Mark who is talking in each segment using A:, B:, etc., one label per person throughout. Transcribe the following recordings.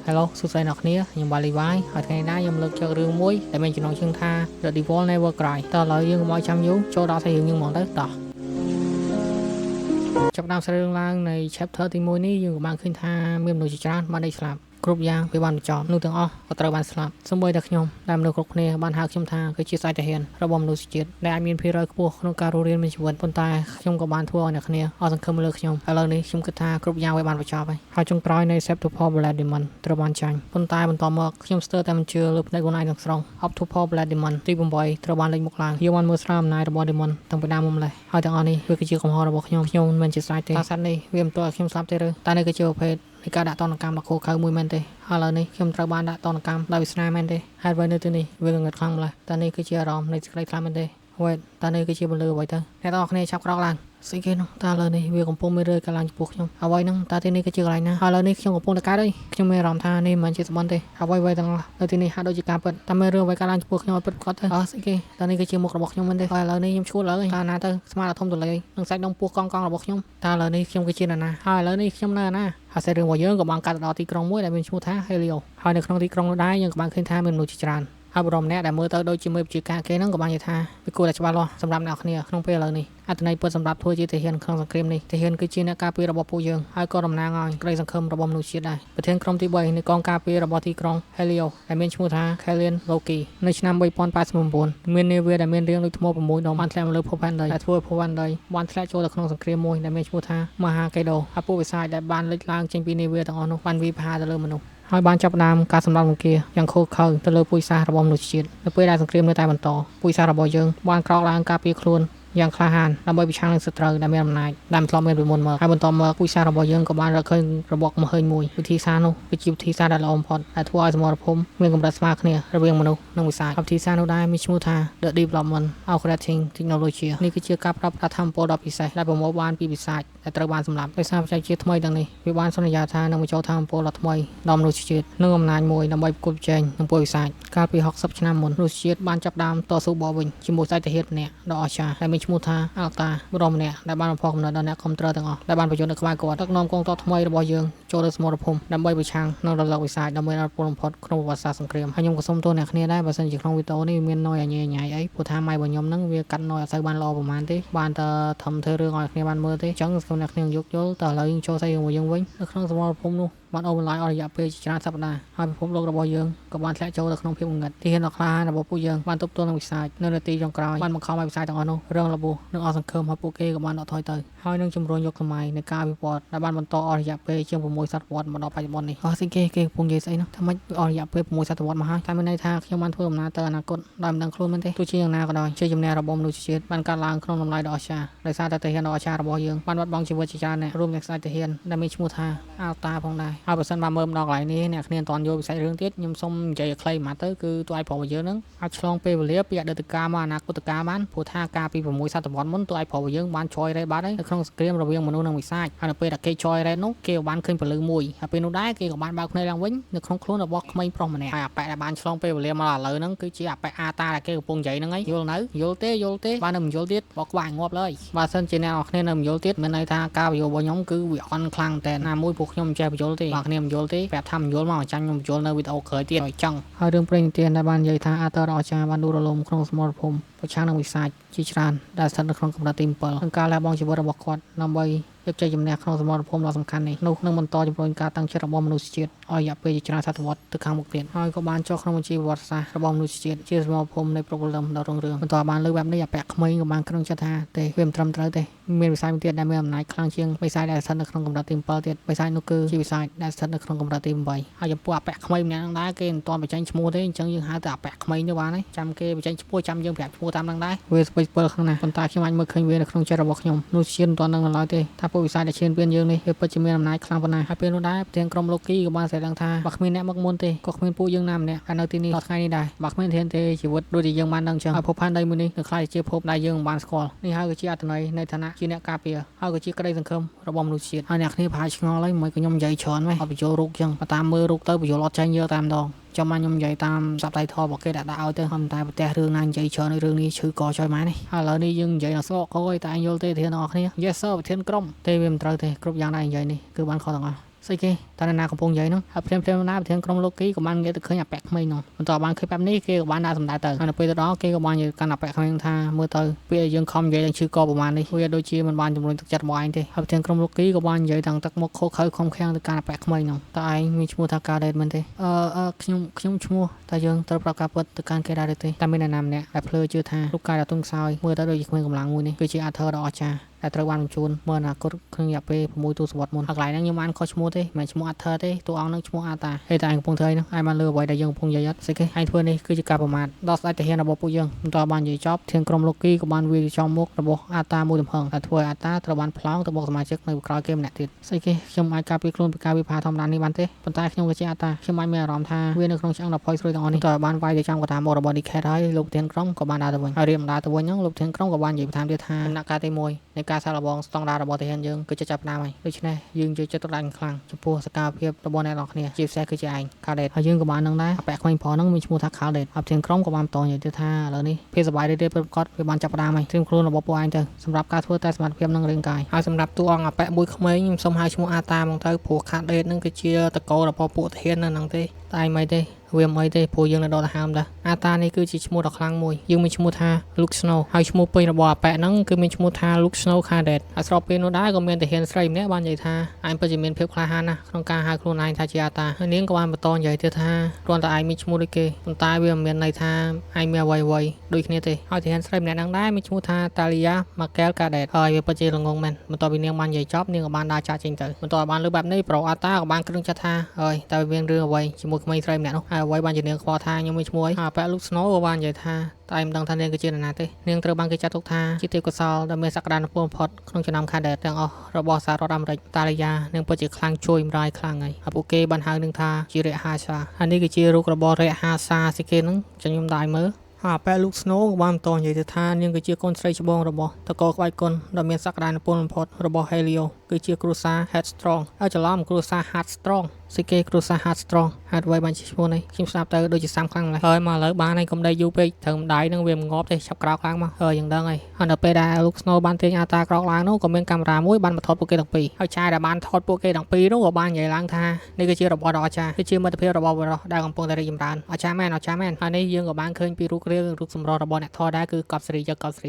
A: Hello សួស្តីអ្នកគ្នាខ្ញុំបាទ Levi ហើយថ្ងៃនេះខ្ញុំលើកយករឿងមួយដែលមានចំណងជើងថា The Devil Never Cry តើឥឡូវយើងកុំឲ្យចាំយូរចូលដល់សាច់រឿងយើងហ្មងទៅតោះចាប់តាមសាច់រឿងឡើងនៃ chapter ទី1នេះយើងក៏បានឃើញថាមានមនុស្សជាច្រើនបានដេកស្លាប់គ្រប់យ៉ាងវាបានបញ្ចប់នោះទាំងអស់ក៏ត្រូវបានស្លាប់សូម្បីតែខ្ញុំដែលមនុស្សគ្រប់គ្នាបានហៅខ្ញុំថាគឺជាស្ដេចតាហានរបស់មនុស្សជាតិដែលអាចមានភារកិច្ចខ្ពស់ក្នុងការរស់រានមានជីវិតប៉ុន្តែខ្ញុំក៏បានធ្វើឲ្យអ្នកគ្នាអស់សង្ឃឹមលើខ្ញុំឥឡូវនេះខ្ញុំគិតថាគ្រប់យ៉ាងវាបានបញ្ចប់ហើយចុងក្រោយនៃ Septuple Blood Demon ត្រូវបានចាញ់ប៉ុន្តែបន្តមកខ្ញុំស្ទើរតែមិនជឿលើផ្នែកខ្លួនឯងទាំងស្រុង Octuple Blood Demon ទី8ត្រូវបានលេចមុខឡើងយើងបានមើលស្រាលអំណាចរបស់ Demon តាំងពីដើមមកម្លេះហើយទាំងអស់នេះវាគឺជាកំហុសរបស់ខ្ញុំមិនមែនជាស្ដេចទេតើសត្វនេះវាមិនទាល់ខ្ញុំស្លាប់ទេឬតែនេះគឺជាប្រភេទនៃការដាក់ទណ្ឌកម្មដ៏ឃោរឃៅមួយមែនទេហើយឥឡូវនេះខ្ញុំត្រូវបានដាក់ទណ្ឌកម្មដោយវាសនាមែនទេហេតុអ្វីនៅទីនេះវាងងឹតខ្លាំងម្ល៉េះតើនេះគឺជាអារម្មណ៍នៃសេចក្តីខ្លាចមែនទេវ៉េតតើនេះគឺជាពលឺអ្វីទៅអ្នកទាំងអស់គ្នាឆាប់ក្រោកឡើងស្អីគេនោះតើឥឡូវនេះវាកំពុងមានរឿងកើតឡើងចំពោះខ្ញុំអ្វីហ្នឹងតើទីនេះគឺជាកន្លែងណាហើយឥឡូវនេះខ្ញុំកំពុងតែកើតអីខ្ញុំមានអារម្មណ៍ថានេះមិនមែនជាសបន់ទេអ្វីទាំងអស់នៅទីនេះហាក់ដូចជាការពិតតើមានរឿងអ្វីកើតឡើងចំពោះខ្ញុំឲ្យពិតប្រាកដទៅស្អីគេតើនេះគឺជាមុខរបស់ខ្ញុំមែនទេហើយឥឡូវនេះខ្ញុំឈួតឡើយតើណាទៅស្មារតីធំទូលាយនឹងសាច់ដុំពោះកង់របស់ខ្ញុំតើឥឡូវនេះខ្ញុំគឺជាណាហើយឥឡូវនេះខ្ញុំនៅណាហើយសាច់រឿងរបស់យើងក៏បានកាត់ទៅដល់ទីក្រុងមួយដែលមានឈ្មោះថា Helio ហើយនៅក្នុងទីក្រុងនោះដែរយើងក៏បានឃើញថាមានមនុស្សជាច្រើនហើយបរិមម្នាក់ដែលមើលទៅដូចជាមេបជាការគេហ្នឹងក៏បាននិយាយថាវាគួរតែច្បាស់លាស់សម្រាប់អ្នកគ្នាក្នុងពេលឥឡូវនេះអត្ថន័យពិតសម្រាប់ធ្វើជាទាហានក្នុងសង្គ្រាមនេះទាហានគឺជាអ្នកការពាររបស់ពួកយើងហើយក៏តំណាងឲ្យក្តីសង្ឃឹមរបស់មនុស្សជាតិដែរប្រធានក្រុមទី3នៃកងការពាររបស់ទីក្រុង Helio ដែលមានឈ្មោះថា Kalian Loki នៅឆ្នាំ3089មាននាវាដែលមានរាងដូចថ្ម6ដុំបានធ្លាក់មកលើភពផែនដីដែលធ្វើឲ្យភពផែនដីបានធ្លាក់ចូលទៅក្នុងសង្គ្រាមមួយដែលមានឈ្មោះថាមហាកេដូហើយពួកវិសាចដែលបានលេចឡើងចេញពីនាវាទាំងអស់នោះបានវាយប្រហារទៅលើមនុស្សហើយបានចាប់ផ្ដើមការសម្លាប់រង្គាយ៉ាងឃោរឃៅទៅលើពុយសាសរបស់មនុស្សជាតិនៅពេលដែលសង្គ្រាមនៅតែបន្តពុយសាសរបស់យើងបានក្រោកឡើងការពារខ្លួនយ៉ាងក្លាហានដើម្បីប្រឆាំងនឹងសត្រូវដែលមានអំណាចដែលមិនធ្លាប់មានពីមុនមកហើយបន្តមកពុយសាសរបស់យើងក៏បានរកឃើញរបបកំហើញមួយវិធីសាស្ត្រនោះគឺជាវិធីសាស្ត្រដែលល្អបំផុតដែលធ្វើឲ្យសមរភូមិមានកម្រិតស្មើគ្នារវាងមនុស្សនិងវិសាចវិធីសាស្ត្រនោះដែរមានឈ្មោះថា The Development of Creating Technology នេះគឺជាការប្រើប្រាស់ធម៌ពលដ៏ពិសេសដែលប្រមូលបានពីវិសាចដែលត្រូវបានសម្លាប់ដោយសារបច្ចេកវិទ្យាថ្មីទាំងនេះវាបានសន្យាថានឹងបញ្ចូលធម៌ពលដ៏ថ្មីដល់មនុស្សជាតិនិងអំណាចមួយដើម្បីប្រកួតប្រជែងនឹងពួកវិសាចកាលពី60ឆ្នាំមុនមនុស្សជាតិបានចាប់ផ្ដើមតស៊ូបបវិញជាមួយស្ដេចទាហានម្នាក់ដ៏អស្ចារ្យដែលមានឈ្មោះថា Alta បរិមម្នាក់ដែលបានបំផុសកំណត់ដល់អ្នកខំត្រទាំងអស់ដែលបានបញ្ចូលនៅក្បែរគាត់ដឹកនាំកងទ័ពថ្មីរបស់យើងចូលទៅសមរភូមិដើម្បីប្រឆាំងនឹងរលកវិសាចដ៏មានអធិពលបំផុតក្នុងប្រវត្តិសាស្ត្រសង្គ្រាមហើយខ្ញុំក៏សូមទោសអ្នកគ្នាដែរបើសិនជាក្នុងវីដេអូនេះមានណយអញអីព្រោះថាម៉ៃរបស់ខ្ញុំហ្នឹងវាកាត់ណយអត់សូវបានល្អប្រហែលទេបានតែធំធ្វើរឿងឲ្យគ្នាបានមើលទេអញ្ចឹងសូមអ្នកគ្នាយកយល់តើឥឡូវយើងចូលសាច់រឿងរបស់យើងវិញនៅក្នុងសមរភូមិនោះបានអូសបន្លាយអស់រយៈពេលជាច្រើនសប្តាហ៍ហើយពិភពលោករបស់យើងក៏បានធ្លាក់ចូលទៅក្នុងភាពងងឹតទីហ៊ានដ៏ក្លាហានរបស់ពួកយើងបានទប់ទល់នឹងវិសាចនៅនាទីចុងក្រោយបានបង្ខំឲ្យវិសាចទាំងអស់នោះរងរបួសនិងអស់សង្ឃឹមហើយពួកគេក៏បានដកថយទៅហើយនឹងជំរុញយកសម័យនៃការវិវត្តដែលបានបន្តអស់រយៈពេលជាង6សតវត្សមកដល់បច្ចុប្បន្ននេះស្អីគេកំពុងនិយាយស្អីនោះថាម៉េចអស់រយៈពេល6សតវត្សមកហើយតែមានន័យថាខ្ញុំបានធ្វើដំណើរទៅអនាគតដោយមិនដឹងខ្លួនមែនទេទោះជាយ៉ាងណាក៏ដោយជាជំនះរបស់មនុស្សជាតិបានកើតឡើងក្នុងតម្លៃដ៏អស្ចារ្យដោយសារតែទាហានដ៏អស្ចារ្យរបស់យើងបានបាត់បង់ជីវិតជាច្រើនអ្នករួមទាំងស្ដេចទាហានដែលមានឈ្មោះថា Alta ផងដែរហើយបើសិនបានមើលម្ដងកន្លែងនេះអ្នកគ្នាមិនទាន់យល់វិស័យរឿងទៀតខ្ញុំសូមនិយាយឲ្យខ្លីមកទៅគឺតួឯកប្រុសរបស់យើងនឹងអាចឆ្លងពេលវេលាពីអតីតកាលមកអនាគតកាលបានព្រោះថាកាលពី6សតវត្សមុនតួឯកប្រុសរបស់យើងបានជួយរ៉េបាត់ហើយនៅក្នុងសង្គ្រាមរវាងមនុស្សនិងវិសាចហើយនៅពេលដែលគេជួយរ៉េនោះគេក៏បានឃើញពលឺមួយហើយពេលនោះដែរគេក៏បានបើកភ្នែកឡើងវិញនៅក្នុងខ្លួនរបស់ក្មេងប្រុសម្នាក់ហើយអាប៉ែដែលបានឆ្លងពេលវេលាមកឥឡូវហ្នឹងគឺជាអាប៉ែអាតាដែលគេកំពុងនិយាយហ្នឹងឯងយល់នៅយល់ទេបាននៅមិនយល់ទៀតបោកក្បាលងាប់លើយបើសិនជាអ្នកនរគ្នានៅមិនយល់ទៀតមានន័យថាការបញ្យល់របស់ខ្ញុំគឺវាអន់ខ្លាំងតែណាមួយពួកខ្ញុំមិនចេះបញ្យល់ទេបើគ្នាមិនយល់ទេប្រាប់ថាមិនយល់មកចាញ់ខ្ញុំបញ្យល់នៅវីដេអូក្រោយទៀតឲ្យចង់ហើយរឿងព្រេងនិទានដែលបាននិយាយថាអាទ័រដ៏អស្ចារ្យបានដួលរលំក្នុងសមរភូមិប្រឆាំងនឹងវិសាចជាច្រើនដែលស្ថិតនៅក្នុងកម្រិតទី7និងការលះបង់ជីវិតរបស់គាត់ដើម្បីយកជ័យជំនះក្នុងសមរភូមិដ៏សំខាន់នេះនោះនឹងបន្តជំរុញការតាំងចិត្តរបស់មនុស្សជាតិឲ្យរយៈពេលជាច្រើនសតវត្សទៅខាងមុខទៀតហើយក៏បានចុះក្នុងបញ្ជីប្រវត្តិសាស្ត្ររបស់មនុស្សជាតិជាសមរភូមិនៃប្រពលឹមដ៏រុងរឿងបន្តបានលើបែបនេះអាពាក់ក្មេងក៏បានក្រុងចិត្តថាទេវាមិនត្រឹមត្រូវទេមានវិស័យមួយទៀតដែលមានអំណាចខ្លាំងជាងវិស័យដែលស្ថិតនៅក្នុងកម្រិតទី7ទៀតវិស័យនោះគឺជាវិស័យដែលស្ថិតនៅក្នុងកម្រិតទី8ហើយចំពោះអាពាក់ក្មេងម្នាក់ហ្នឹងដែរគេមិនទាន់បញ្ចេញឈ្មោះទេអញ្ចឹងយើងហៅតែអាពាក់ក្មេងទៅបានហើយចាំគេបញ្ចេញឈ្មោះចាំយើងប្រាប់ឈ្មោះតាមហ្នឹងដែរវាស្ពេច7ខ្លាំងណាស់ប៉ុន្តែខ្ញុំអាចមើលឃើញវានៅក្នុងចិត្តរបស់ខ្ញុំនោះជាមិនទាន់នឹងឡើយទេថាពួកវិស័យដែលឈានពានយើងនេះវាពិតជាមានអំណាចខ្លាំងប៉ុណ្ណាហើយពេលនោះដែរប្រធានក្រុមលោកគីក៏បានស្ដីដឹងថាបើគ្មានអ្នកមកមុនទេក៏គ្មានពួកយើងណាម្នាក់នៅទីនេះដល់ថ្ងៃនេះដែរបើគ្មានធានទេជីវិតដូចជាយើងបានដឹងចឹងហើយភពផែនដីមួយនេះនឹងខ្លាចជាភពដែលយើងមិនបានស្គាល់នេះហើយគឺជាអត្ថន័យនៃឋានៈជាអ្នកការពារហើយក៏ជាក្តីសង្ឃឹមរបស់មនុស្សជាតិហើយអ្នកគ្នាប្រហែលឆ្ងល់ហើយមិនក៏ខ្ញុំនិយាយច្រើនហ្នឹងអត់បញ្ចូលរូបចឹងតាមមើលរូបទៅបញ្ចូលអត់ចាញ់យកតែម្ដងចាំមកខ្ញុំនិយាយតាមសប្តាហ៍ធម៌របស់គេដាក់ឲ្យទៅខ្ញុំតែប្រទះរឿងណានិយាយច្រើនរឿងនេះឈឺកចុយម៉ែនេះហើយឥឡូវនេះយើងនិយាយដល់ស្អកកយតែយល់ទេធានអស់គ្នា Yes sir ប្រធានក្រុមទេវាមិនត្រូវទេគ្រប់យ៉ាងដែលនិយាយនេះគឺបានខុសទាំងអស់ ស្អីគេតាណាកំពុងនិយាយហ្នឹងហើយព្រមណាប្រធានក្រុមលោកគីក៏បាននិយាយទៅឃើញអាប៉ែក្មេងហ្នឹងបន្ទាប់បានឃើញបែបនេះគេក៏បានដាក់សម្ដៅទៅហើយនៅពេលទៅដល់គេក៏បាននិយាយកាន់អាប៉ែក្មេងថាមើលទៅពេលយើងខំនិយាយនឹងឈឺកប្រហែលនេះវាដូចជាមិនបានជំរុញទឹកចិត្តរបស់ឯងទេហើយប្រធានក្រុមលោកគីក៏បាននិយាយទាំងទឹកមុខខុសខើខំខាំងទៅកាន់អាប៉ែក្មេងហ្នឹងតើឯងមានឈ្មោះថាកាដេតមែនទេខ្ញុំឈ្មោះតែយើងត្រូវប្រាប់ការពិតទៅកាន់គេដែរទេតែមានអ្នកណាម្នាក់ដែលភ្លឺជឿថារូបកាយដ៏ទន់ខ្សោយមើលទៅដូចជាគ្មានកម្លាំងមួយនេះគឺជាអាធើដ៏អស្ចារ្យដែលត្រូវបានបញ្ជូនមើលអនាគតក្នុងរយៈពេល6ទសវត្សរ៍មុនហើយកន្លែងហ្នឹងខ្ញុំបានខុសឈ្មោះទេមិនឈ្មោះអាធើទេតួអង្គហ្នឹងឈ្មោះអាតាហើយតែឯងកំពុងធ្វើអីហ្នឹងឯងបានលើអ្វីដែលយើងកំពុងនិយាយអត់ស្អីគេឯងធ្វើនេះគឺជាការប្រមាថដល់ស្ដេចទាហានរបស់ពួកយើងមិនតបាននិយាយចប់ធានក្រុមលោកគីក៏បានវាយចំមុខរបស់អាតាមួយទំហឹងដែលធ្វើឲ្យអាតាត្រូវបានផ្លោងទៅមកសមាជិកនៅក្រោយគេម្នាក់ទៀតស្អីគេខ្ញុំអាចការពារខ្លួនពីការវិភាគធម្មតានេះបានទេប៉ុន្តែខ្ញុំក៏ជាអាតាខ្ញុំអាចមានអារម្មណ៍ថាវានៅក្នុងឆ្អឹងដ៏ផុយស្រួយទាំងអស់នេះតើបានវាយទៅចំកតាមករបស់ Decade ហើយលោកធានក្រុមក៏បានដើរទៅវិញហើយរៀបដើរទៅវិញហ្នឹងលោកធានក្រុមក៏បាននិយាយបន្ថែមទៀតថាដំណាក់កាលទី1នៃការសាកល្បងស្តង់ដាររបស់ទាហានយើងគឺជាចាប់ផ្ដើមហើយដូច្នេះយើងយកចិត្តទុកដាក់ខ្លាំងចំពោះសកម្មភាពរបស់អ្នកនរគ្នាជាពិសេសគឺជាឯង Khaled ហើយយើងក៏បាននឹងដែរអាប៉ែក្មេងប្រុសហ្នឹងមានឈ្មោះថា Khaled ហើយធានក្រុមក៏បានបន្តនិយាយទៀតថាឥឡូវនេះភាពសប្បាយរីករាយពិតប្រាកដវាបានចាប់ផ្ដើមហើយត្រៀមខ្លួនរបស់ពួកឯងទៅសម្រាប់ការធ្វើតែសមត្ថភាពនិងរាងកាយហើយសម្រាប់តួអង្គអាប៉ែមួយក្មេងខ្ញុំសូមហៅឈ្មោះអាតាមកទៅព្រោះ Khaled ហ្នឹងគឺជាតកូលរបស់ពួកទាហាននៅហ្នឹងទេតែឯងមិនទេវាមិនអីទេព្រោះយើងនៅដកដង្ហើមដែរអាតានេះគឺជាឈ្មោះដ៏ខ្លាំងមួយយើងមានឈ្មោះថា Luke Snow ហើយឈ្មោះពេញរបស់អាប៉ែហ្នឹងគឺមានឈ្មោះថា Luke Snow Cadet ហើយស្របពេលនោះដែរក៏មានទាហានស្រីម្នាក់បាននិយាយថាឯងពិតជាមានភាពក្លាហានណាស់ក្នុងការហៅខ្លួនឯងថាជាអាតាហើយនាងក៏បានបន្តនិយាយទៀតថាគ្រាន់តែឯងមានឈ្មោះដូចគេប៉ុន្តែវាមិនមានន័យថាឯងមានអ្វីៗដូចគ្នាទេហើយទាហានស្រីម្នាក់ហ្នឹងដែរមានឈ្មោះថា Talia Makel Cadet ហើយវាពិតជាល្ងងមែនបន្ទាប់ពីនាងបាននិយាយចប់នាងក៏បានដើរចាកចេញទៅបន្ទាប់បានលើបែបនេះប្រុសអាតាក៏បានគ្រឹងចិត្តថាអើយតើវាមានរឿងអ្វីជាមួយក្មេងស្រីម្នាក់នោះហើយអ្វីបានជានាងខ្វល់ថាខ្ញុំមានឈ្មោះអីអាប៉ែ Luke Snow ក៏បាននិយាយថាតែមិនដឹងថានាងគឺជានរណាទេនាងត្រូវបានគេចាត់ទុកថាជាទេពកោសល្យដែលមានសក្តានុពលបំផុតក្នុងចំណោម Cadet ទាំងអស់របស់សហរដ្ឋអាមេរិកតាលីយ៉ានាងពិតជាខ្លាំងជួយម្ដាយខ្លាំងហើយហើយពួកគេបានហៅនាងថាជារហាសាហើយនេះគឺជារូបរបស់រហាសាស្អីគេហ្នឹងចាំខ្ញុំដែរមើលអាប៉ែ Luke Snow ក៏បានបន្តនិយាយទៅថានាងគឺជាកូនស្រីច្បងរបស់តកក្បាច់គុណដែលមានសក្តានុពលបំផុតរបស់ Helio គឺជាគ្រួសារ Headstrong ហើយច្រឡំគ្រួសារ Heartstrong ស្អីគេគ្រួសារ Heartstrong ហេតុអ្វីបានជាឈ្មោះនេះខ្ញុំស្ដាប់ទៅដូចជាសាំខ្លាំងម្ល៉េះហើយមកឥឡូវបានហើយកុំដេកយូរពេកត្រូវម្ដាយនឹងវាមិនងាប់ទេឆាប់ក្រោកឡើងមកយ៉ាងដឹងហើយហើយដល់ពេលដែល Luke Snow បានទាញអាតាក្រោកឡើងនោះក៏មានកាមេរ៉ាមួយបានមកថតពួកគេទាំងពីរហើយចាយដែលបានថតពួកគេទាំងពីរនោះក៏បាននិយាយឡើងថានេះគឺជារបស់ដ៏អស្ចារ្យគឺជាមិត្តភាពរបស់បុរសដែលកំពុងតែរីកចម្រើនអស្ចារ្យមែនហើយនេះយើងក៏បានឃើញពីរូបរាងរូបសម្រស់របស់អ្នកថតដែរគឺកប់សេរី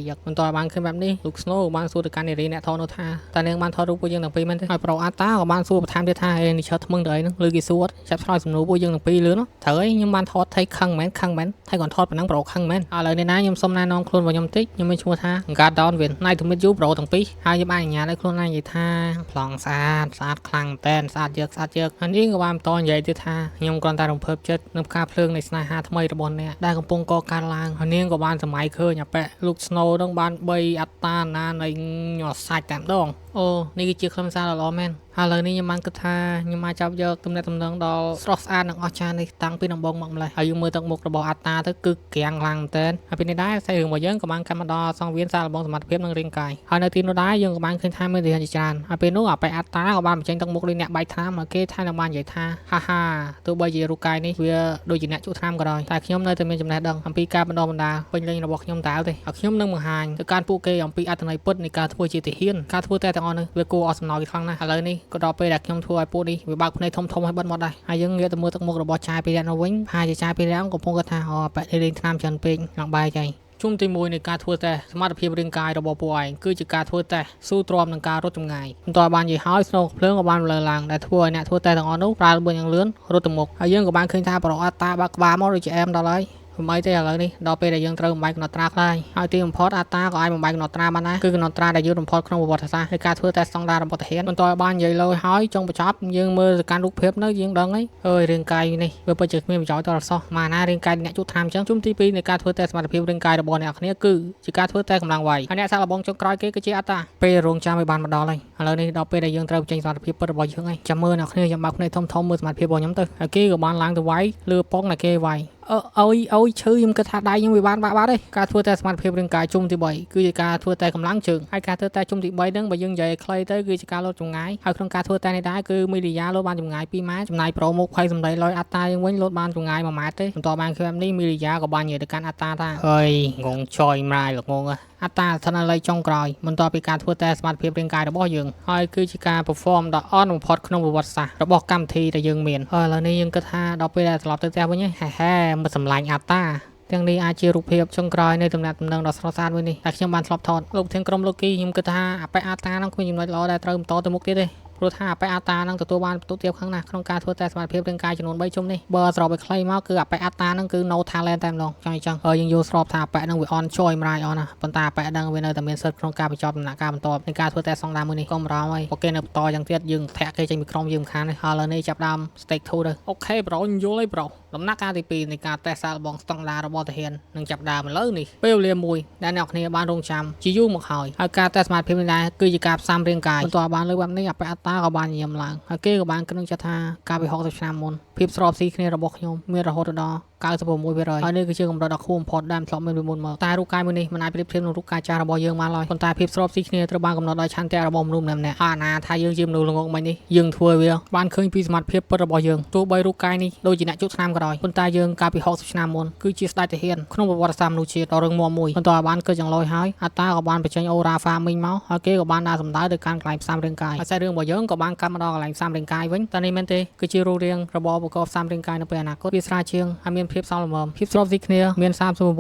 A: យកបន្ទាប់បានឃើញបែបនេះ Luke Snow បានសួរទៅកាន់នារីអ្នកថតនោះថាតើនាងបានថតរូបពួកយើងទាំងពីរមែនទេហើយប្រុសអាតាក៏បានសួរបន្ថែមទៀតថានេះឈើថ្មឹងទៅអីហ្នឹងឬគេសួរចាប់ឆ្លើយសំណួរពួកយើងទាំងពីរលឿនត្រូវហើយខ្ញុំបានថតថៃខឹងមែនថៃគាត់ថតប៉ុណ្ណឹងប្រូខឹងមែនឥឡូវនេះណាខ្ញុំសុំណែនាំខ្លួនរបស់ខ្ញុំតិចខ្ញុំមានឈ្មោះថា God Down Win Night to meet you ប្រូទាំងពីរហើយខ្ញុំបានអនុញ្ញាតឲ្យខ្លួនឯងនិយាយថាប្លង់ស្អាតខ្លាំងតែនស្អាតយកហើយនេះក៏បានបន្តនិយាយទៀតថាខ្ញុំគ្រាន់តែរំភើបចិត្តនឹងផ្កាភ្លើងនៃស្នេហាថ្មីរបស់អ្នកដែលកំពុងកកើតឡើងហើយនាងក៏បានសម័យឃើញអាប៉ែ Luke Snow នឹងបាន3អត្តាណានៃញ័រសាច់តែម្ដងអូនេះគឺជាខ្លឹមសារដ៏ល្អមែនហើយឥឡូវនេះខ្ញុំបានគិតថាខ្ញុំអាចចាប់យកទំនាក់ទំនងដ៏ស្រស់ស្អាតនិងអស្ចារ្យនេះតាំងពីដំបូងមកម្ល៉េះហើយយើងមើលទឹកមុខរបស់អាតាទៅគឺក្រាំងខ្លាំងមែនទែនហើយពេលនេះដែរសាច់រឿងរបស់យើងក៏បានកាន់មកដល់សង្វៀនសារលបងសមត្ថភាពនិងរាងកាយហើយនៅទីនោះដែរយើងក៏បានឃើញថាមានទាហានជាច្រើនហើយពេលនោះអាប៉ែអាតាក៏បានបញ្ចេញទឹកមុខដូចអ្នកបែកថ្នាំហើយគេថែមទាំងបាននិយាយថាហាទោះបីជារូបកាយនេះវាដូចជាអ្នកជក់ថ្នាំក៏ដោយតែខ្ញុំនៅតែមានចំណេះដឹងអំពីការបណ្ដុះបណ្ដាលពេញលេញរបស់ខ្ញុំតែទេហើយខ្ញុំនឹងបង្ហាញទៅកាន់ពួកគេអំពីអត្ថន័យពិតនៃការធ្វើជាទាហានការធ្វើតែទាំងអស់នេះវាគួរអស់សំណើចខ្លាំងណាស់ឥឡូវនេះក៏ដល់ពេលដែលខ្ញុំធ្វើឲ្យពួកនេះវាបើកភ្នែកធំឲ្យបិទមាត់ដែរហើយយើងងាកទៅមើលទឹកមុខរបស់ចាយពីរៈនោះវិញហើយចាយពីរៈកំពុងគាត់ថាប៉ែលេងថ្នាំច្រើនពេកឡើងបែកហើយជុំទី1នៃការធ្វើតេស្តសមត្ថភាពរាងកាយរបស់ពួកឯងគឺជាការធ្វើតេស្តស៊ូទ្រាំនឹងការរត់ចម្ងាយបន្ទាប់បាននិយាយហើយស្នូកភ្លើងក៏បានលើឡើងដែលធ្វើឲ្យអ្នកធ្វើតេស្តទាំងអស់នោះប្រើល្បឿនយ៉ាងលឿនរត់ទៅមុខហើយយើងក៏បានឃើញថាប្រអត់តាបាក់ក្បាលមកដូចជាអែមដល់ហើយមិនអីទេឥឡូវនេះដល់ពេលដែលយើងត្រូវបំបែកកំណត់ត្រាខ្លះហើយទីបំផុតអាតាក៏អាចបំបែកកំណត់ត្រាបានដែរគឺកំណត់ត្រាដែលយឺតបំផុតក្នុងប្រវត្តិសាស្ត្រនៃការធ្វើតេស្តស្តង់ដាររបស់ទាហានបន្ទាប់បាននិយាយលើហើយចុងបញ្ចប់យើងមើលទៅកាន់រូបភាពនៅយើងដឹងហើយអើយរាងកាយនេះវាពិតជាគ្មានប្រយោជន៍ដល់សោះម៉ាណារាងកាយអ្នកជក់ថ្នាំអញ្ចឹងជុំទី2នៃការធ្វើតេស្តសមត្ថភាពរាងកាយរបស់អ្នកគ្នាគឺជាការធ្វើតេស្តកម្លាំងវាយហើយអ្នកសាកល្បងចុងក្រោយគេគឺជាអាតាពេលរងចាំឲ្យបានមកដល់ហើយឥឡូវនេះដល់ពេលដែលយើងត្រូវបញ្ចេញសមត្ថភាពពិតរបស់យើងហើយចាំមើលអ្នកគ្នាចាំបើកភ្នែកធំមើលសមត្ថភាពរបស់ខ្ញុំទៅហើយគេក៏បានឡើងទៅវាយលើប៉ុងដែលគេវាយអើយឈឺខ្ញុំគិតថាដៃខ្ញុំវាបានបាក់ទេការធ្វើតែសមត្ថភាពរាងកាយជុំទី3គឺជាការធ្វើតែកម្លាំងជើងហើយការធ្វើតែជុំទី3ហ្នឹងបើយើងនិយាយខ្លីទៅគឺជាការលោតចម្ងាយហើយក្នុងការធ្វើតែនេះដែរគឺមីលីយ៉ាលោតបានចម្ងាយ2ម៉ែត្រចំណាយប្រូមុខ20សម្ដីលយអាតាយើងវិញលោតបានចម្ងាយ1ម៉ែត្រទេបន្ទាប់បានគឺបែបនេះមីលីយ៉ាក៏បាននិយាយទៅកាន់អាតាថាអើយងងចយម្រាយល្ងង អត្តាស្ថិតនៅលើចុងក្រោយបន្ទាប់ពីការធ្វើតេស្តសមត្ថភាពរាងកាយរបស់យើងហើយគឺជាការ perform ដ៏អន់បំផុតក្នុងប្រវត្តិសាស្ត្ររបស់កម្មវិធីដែលយើងមានហើយឥឡូវនេះយើងគិតថាដល់ពេលដែលត្រឡប់ទៅផ្ទះវិញហេមិនសម្លាញ់អត្តាទាំងនេះអាចជារូបភាពចុងក្រោយនៃតំណែងដ៏ស្រស់ស្អាតមួយនេះដែលខ្ញុំបានធ្លាប់ថតលោកធានក្រុមលោកគីខ្ញុំគិតថាអបិអត្តានឹងគ្មានចំណុចល្អដែលត្រូវបន្តទៅមុខទៀតទេព្រោះថាអបិអត្តានឹងទទួលបានបន្ទុកទៀតខាងណាក្នុងការធ្វើតេស្តសមត្ថភាពរាងកាយចំនួន3ជុំនេះបើស្របឲ្យខ្លីមកគឺអបិអត្តានឹងគឺ no talent តែម្ដងចឹងអញ្ចឹងហើយយើងយល់ស្របថាអបិនឹងវាអន់ជួយម្រាយអស់ណាប៉ុន្តែអបិនឹងវានៅតែមានសិទ្ធិក្នុងការបញ្ចប់ដំណាក់កាលបន្ទាប់នៃការធ្វើតេស្តស្តង់ដារមួយនេះកុំរំហើយពួកគេនៅបន្តយ៉ាងទៀតយើងធាក់គេចេញពីក្រុមយើងខានហើយឥឡូវនេះចាប់ដើម stake 2 ទៅអូខេប្រូខ្ញុំយល់ហើយប្រូដំណាក់កាលទី2នៃការតេស្តសាកល្បងស្តង់ដាររបស់ទាហាននឹងចាប់ដើមឥឡូវនេះពេលវេលាមួយដែលអ្នកគ្នាបានរងចាំជាយូរមកហើយការតេស្តសមត្ថភាពនេះដែរគឺជាការផ្សំរាងកាយបន្ទាប់បានលើបែបនេះអបិអត្តាក៏បានញញឹមឡើងហើយគេក៏បានគិតនឹងថាកាលពី60ឆ្នាំមុនភាពស្របស៊ីគ្នារបស់ខ្ញុំមានរហូតដល់96%ហើយនេះគឺជាកម្រិតដ៏ខ្ពស់បំផុតដែលធ្លាប់មានពីមុនមកតែរូបកាយមួយនេះមិនអាចប្រៀបធៀបនឹងរូបកាយចាស់របស់យើងបានឡើយប៉ុន្តែភាពស្របស៊ីគ្នាត្រូវបានកំណត់ដោយឆន្ទៈរបស់មនុស្សម្នាក់ៗអាណាថាយើងជាមនុស្សល្ងងមិញនេះយើងធ្វើវាបានឃើញពីសមត្ថភាពពិតរបស់យើងទោះបីរូបកាយនេះដូចជាអ្នកជក់ឆ្នាំក៏ដោយប៉ុន្តែយើងកាលពី60ឆ្នាំមុនគឺជាស្ដេចទាហានក្នុងប្រវត្តិសាស្ត្រមនុស្សជាតិដ៏រឹងមាំមួយបន្ទាប់បានគិតយ៉ាងលយហើយអត្តាក៏បានបញ្ចេញអូរ៉ាហ្វាមីងមកហើយគេក៏បានដាក់សម្ដៅទៅកាន់កន្លែងផ្សំរាងកាយហើយសាច់រឿងរបស់យើងក៏បានកាត់មកដល់កន្លែងផ្សំរាងកាយវិញតែនេះមែនទេគឺជារូបរាងរបបឧបករណ៍ផ្សំរាងកាយនៅពេលអនាគតវាស្រាលជាងហើយមានភាពសមល្មមភាពស្របស៊ីគ្នាមាន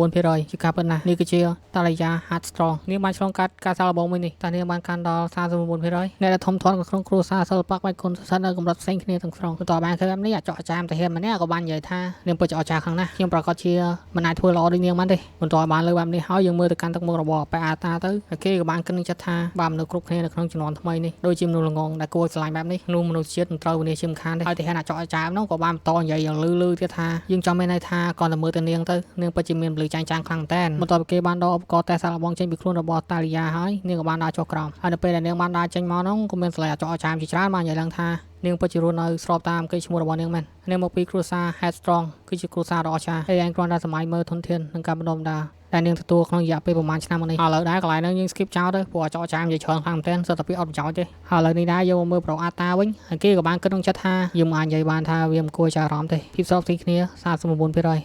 A: 39% ជាការពិតណាស់នេះគឺជាតារាយ៉ា Hard Strong នាងបានឆ្លងកាត់ការសាកល្បងមួយនេះតែនាងបានកាន់ដល់ 39% អ្នកដែលធំធាត់ក្នុងគ្រួសារសិល្បៈបែបគុណស្ថិតនៅកម្រិតផ្សេងគ្នាទាំងស្រុងបន្ទាប់បានឃើញបែបនេះអាចចកចាមតាហ៊ានម្នាក់ក៏បាននិយាយថានាងពិតជាអស្ចារ្យខ្លាំងណាស់ខ្ញុំប្រកាសជាមិនអាចធ្វើល្អដូចនាងបានទេបន្ទាប់បានលើបែបនេះហើយយើងមើលទៅកាន់ទឹកមុខរបស់ប៉ែអាតាទៅហើយគេក៏បានគិតនឹងចិត្តថាបើមនុស្សគ្រប់គ្នានៅក្នុងជំនាន់ថ្មីនេះដូចជាមនុស្សល្ងងដែលគួរស្រឡាញ់បែបនេះនោះមនុស្សជាតិនឹងត្រូវវិនិច្ឆ័យជាមិនខានទេហើយតាហ៊ានអាចចកចាមនោះក៏បានបន្តនិយាយយ៉ាងលឺទៀតថាយើងចង់មានន័យថាก่อนតែមើលទៅនាងទៅនាងពិតជាមានពលិចាញ់ចាំងខ្លាំងតែនបន្ទាប់ពីគេបានដកឧបករណ៍តេស្តសាកល្បងចេញពីខ្លួនរបស់តាលីយ៉ាហើយនាងក៏បានដើរចុះក្រោមហើយនៅពេលដែលនាងបានដើរចេញមកនោះក៏មានស្លេចកចាមជាច្រើនបាននិយាយឡើងថានាងពិតជារស់នៅស្របតាមកេរ្តិ៍ឈ្មោះរបស់នាងមែននាងមកពីគ្រួសារ Headstrong គឺជាគ្រួសារដ៏អស្ចារ្យហើយឯងគ្រាន់តែសម័យមើលធនធាននិងការបណ្ដុំដាដែលនាងទទួលក្នុងរយៈពេលប្រហែលឆ្នាំមកនេះឥឡូវដែរកន្លែងហ្នឹងយើង skip ចោលទៅព្រោះអាចកចាមនិយាយច្រើនខ្លាំងមែនទែនសិតតែពីអត់ប្រយោជន៍ទេហើយឥឡូវនេះដែរយើងមកមើលប្រូអាតាវិញហើយគេក៏បានគិតក្នុងចិត្តថាយើងមិនអាចនិយាយបានថាវាមិនគួរចាប់អារម្មណ៍ទេភាពស្របស៊ីគ្នា39%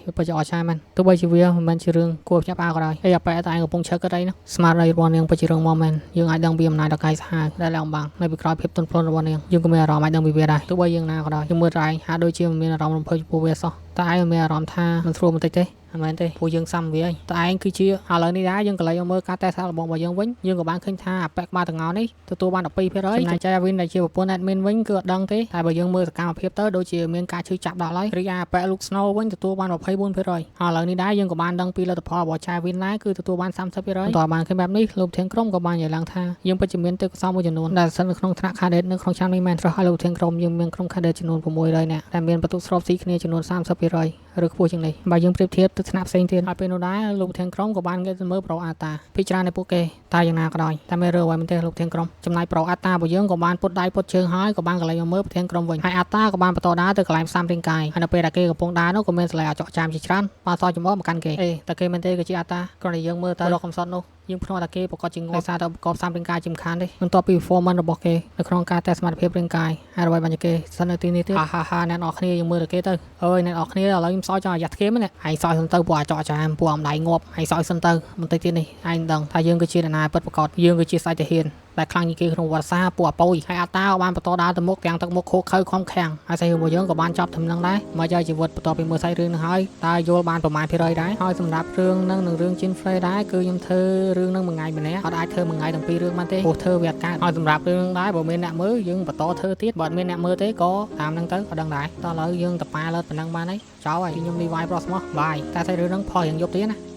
A: វាពិតជាអស្ចារ្យមែនទោះបីជាវាមិនមែនជារឿងគួរភ្ញាក់ផ្អើលក៏ដោយអីអាប៉ែតែឯងកំពុងឈើគិតអីនោះស្មារតីរបស់នាងពិតជារឿងមកមែនយើងអាចដឹងពីអំណាចដ៏កាយសាហាវដែលឡើងបាំងនៅពីក្រោយភាពទន់ភ្លន់របស់នាងយើងក៏មានអារម្មណ៍អាចដឹងពីវាដែរទោះបីយើងណាក៏ដោយយើងមើលតែឯងហាក់ដូចជាមិនមានអារម្មណ៍រំភើបចំពោះវាសោះតែឯងមានអារម្មណ៍ថាមិនស្រួលបន្តិចទេអត់មែនទេពួកយើងសាំវាហើយតែឯងគឺជាឥឡូវនេះដែរយើងកន្លែងមើលការតេស្តសាកល្បងរបស់យើងវិញយើងក៏បានឃើញថាអាប៉ែក្បាលតងោនេះទទួលបាន 12% ចំណែកចែវិនដែលជាប្រពន្ធ admin វិញគឺអត់ដឹងទេតែបើយើងមើលសកម្មភាពទៅដូចជាមានការឈឺចាប់ដល់ហើយរីឯអាប៉ែលោក Snow វិញទទួលបាន 24% ហើយឥឡូវនេះដែរយើងក៏បានដឹងពីលទ្ធផលរបស់ចែវិនដែរគឺទទួលបាន 30% តើបានឃើញបែបនេះលោកធានក្រុមក៏បាននិយាយឡើងថាយើងពិតជាមានទេពកោសល្យមួយចំនួនដែលស្ថិតនៅក្នុងថ្នាក់ cadet នៅក្នុងឆ្នាំនេះមែនត្រូវឲ្យលោកធានក្រុមយើងមានក្រុម cadet ចំនួន600នាក់ដែលមានបន្ទុកស្របស៊ីគ្នាចំនួន 30% ឬខ្ពស់ជាងនេះបើយើងប្រៀបធៀបទៅថ្នាក់ផ្សេងទៀតហើយពេលនោះដែរលោកធានក្រុមក៏បានងាកទៅមើលប្រូអាតាពិចារណានៃពួកគេតែយ៉ាងណាក៏ដោយតែមានរឿងអ្វីមែនទេលោកធានក្រុមចំណែកប្រូអាតារបស់យើងក៏បានពុតដៃពុតជើងហើយក៏បានកន្លែងមកមើលប្រធានក្រុមវិញហើយអាតាក៏បានបន្តដើរទៅកន្លែងផ្សំរាងកាយហើយនៅពេលដែលគេកំពុងដើរនោះក៏មានស្លេចចកចាមជាច្រើនបានសល់ចំបមកកាន់គេតែគេមែនទេក៏ជាអាតាគ្រាន់តែយើងមើលទៅរកកំសត់នោះយើងភ្នំថាគេប្រកាសជាងដោយសារតែឧបករណ៍ផ្សំរាងកាយជាសំខាន់ទេបន្ទាប់ពី performance របស់គេនៅក្នុងការតេស្តសមត្ថភាពរាងកាយហើយអ្វីបានជាគេសិននៅទីនេះទៀតហាអ្នកនរគ្នាយើងមើលទៅគេទៅអើយអ្នកនរគ្នាឥឡូវខ្ញុំសោយចង់អាយ៉ាត់គេមែនឯងសោយសិនទៅពួកអាចកចាមពួកអំដៃងាប់ឯងសោយសិនទៅបន្តិចទៀតនេះឯងដឹងថាយើងគឺជាអ្នកណាពិតប្រាកដយើងគឺជាស្ដេចទាហានដែលខ្លាំងជាងគេក្នុងវត្តសាពួកអប៉យហើយអាតាក៏បានបន្តដើរទៅមុខទាំងទឹកមុខខូខើខំខាំងហើយសាច់រឿងរបស់យើងក៏បានចប់ត្រឹមនឹងដែរមកយកជីវិតបន្ទាប់ពីមើលសាច់រឿងនឹងហើយតើយល់បានប្រមាណភាគរយដែរហើយសម្រាប់រឿងនឹងរឿង Jin Frey ដែរគឺខ្ញុំធ្វើរឿងនឹងមួយថ្ងៃម្នាក់អត់អាចធ្វើមួយថ្ងៃទាំងពីររឿងបានទេព្រោះធ្វើវាអត់កើតហើយសម្រាប់រឿងដែរបើមានអ្នកមើលយើងបន្តធ្វើទៀតបើអត់មានអ្នកមើលទេក៏តាមនឹងទៅក៏ដឹងដែរតោះឥឡូវយើងតប៉ាលើប៉ុណ្ណឹងបានហើយចោលហើយខ្ញុំ Levi Prosmos បាយតែសាច់រឿងនឹងផុសរៀងយប់ទៀតណា